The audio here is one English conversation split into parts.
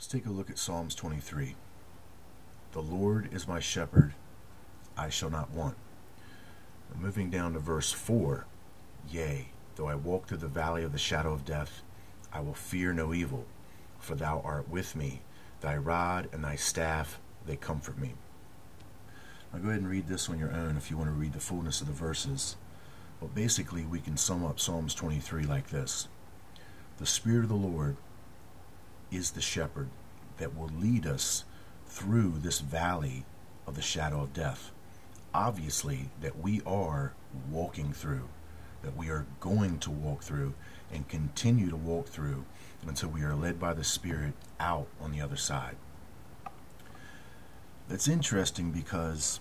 Let's take a look at Psalms 23. The Lord is my shepherd, I shall not want. Moving down to verse 4. Yea, though I walk through the valley of the shadow of death, I will fear no evil, for thou art with me. Thy rod and thy staff, they comfort me. Now go ahead and read this on your own if you want to read the fullness of the verses. But basically we can sum up Psalms 23 like this. The Spirit of the Lord is the shepherd that will lead us through this valley of the shadow of death. Obviously that we are walking through, that we are going to walk through and continue to walk through until we are led by the Spirit out on the other side. That's interesting because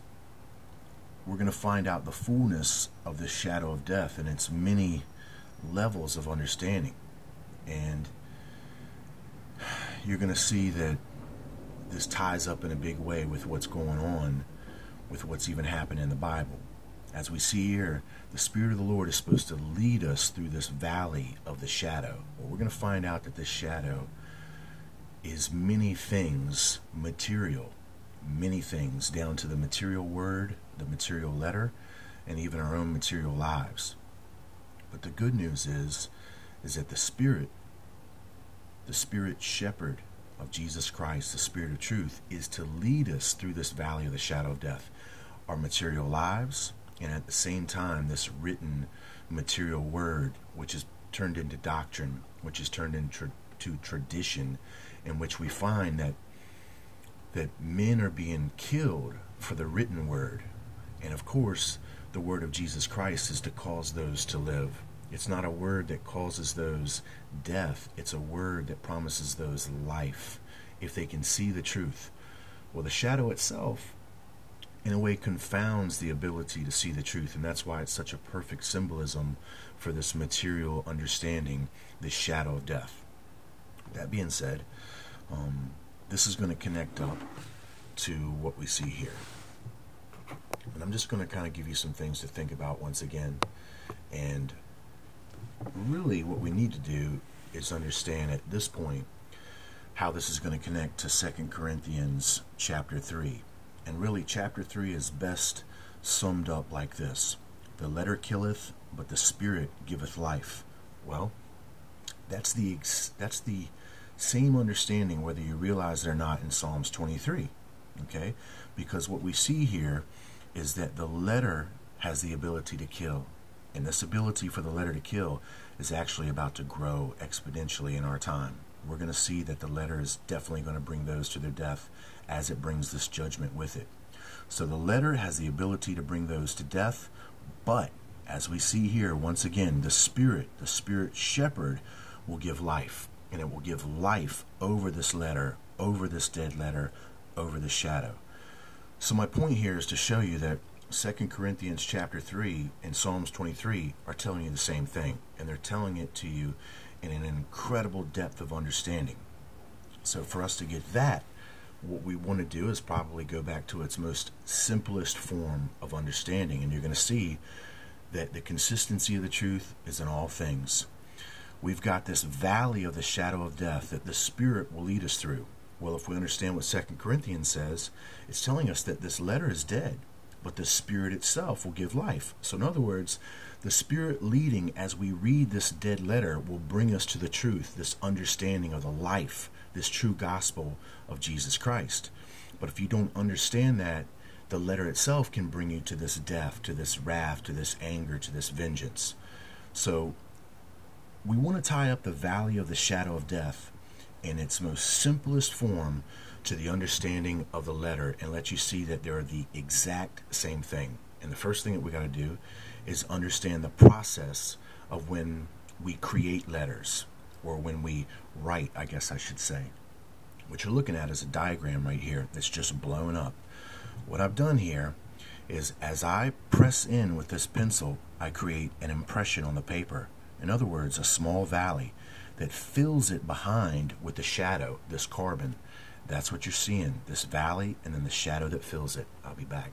we're going to find out the fullness of this shadow of death and its many levels of understanding. And you're going to see that this ties up in a big way with what's going on, with what's even happened in the Bible. As we see here, the Spirit of the Lord is supposed to lead us through this valley of the shadow. Well, we're going to find out that this shadow is many things material, many things down to the material word, the material letter, and even our own material lives. But the good news is that the Spirit shepherd of Jesus Christ, the Spirit of truth, is to lead us through this valley of the shadow of death, our material lives, and at the same time this written material word, which is turned into doctrine, which is turned into tradition, in which we find that men are being killed for the written word. And of course the word of Jesus Christ is to cause those to live. It's not a word that causes those death. It's a word that promises those life if they can see the truth. Well, the shadow itself in a way confounds the ability to see the truth, and that's why it's such a perfect symbolism for this material understanding, this shadow of death. That being said, this is going to connect up to what we see here. And I'm just going to kind of give you some things to think about once again. And really what we need to do is understand at this point how this is going to connect to 2 Corinthians chapter 3. And really chapter 3 is best summed up like this. The letter killeth, but the Spirit giveth life. Well, that's the same understanding whether you realize it or not in Psalms 23. Okay? Because what we see here is that the letter has the ability to kill. And this ability for the letter to kill is actually about to grow exponentially in our time. We're going to see that the letter is definitely going to bring those to their death as it brings this judgment with it. So the letter has the ability to bring those to death, but as we see here, once again, the Spirit shepherd will give life, and it will give life over this letter, over this dead letter, over the shadow. So my point here is to show you that 2 Corinthians chapter 3 and Psalms 23 are telling you the same thing, and they're telling it to you in an incredible depth of understanding. So for us to get that, what we want to do is probably go back to its most simplest form of understanding, and you're going to see that the consistency of the truth is in all things. We've got this valley of the shadow of death that the Spirit will lead us through. Well, if we understand what 2 Corinthians says, it's telling us that this letter is dead, but the Spirit itself will give life. So in other words, the Spirit leading as we read this dead letter will bring us to the truth, this understanding of the life, this true gospel of Jesus Christ. But if you don't understand that, the letter itself can bring you to this death, to this wrath, to this anger, to this vengeance. So we want to tie up the valley of the shadow of death in its most simplest form to the understanding of the letter and let you see that they're the exact same thing. And the first thing that we got to do is understand the process of when we create letters, or when we write, I guess I should say. What you're looking at is a diagram right here that's just blown up. What I've done here is as I press in with this pencil, I create an impression on the paper. In other words, a small valley that fills it behind with the shadow, this carbon. That's what you're seeing, this valley, and then the shadow that fills it. I'll be back.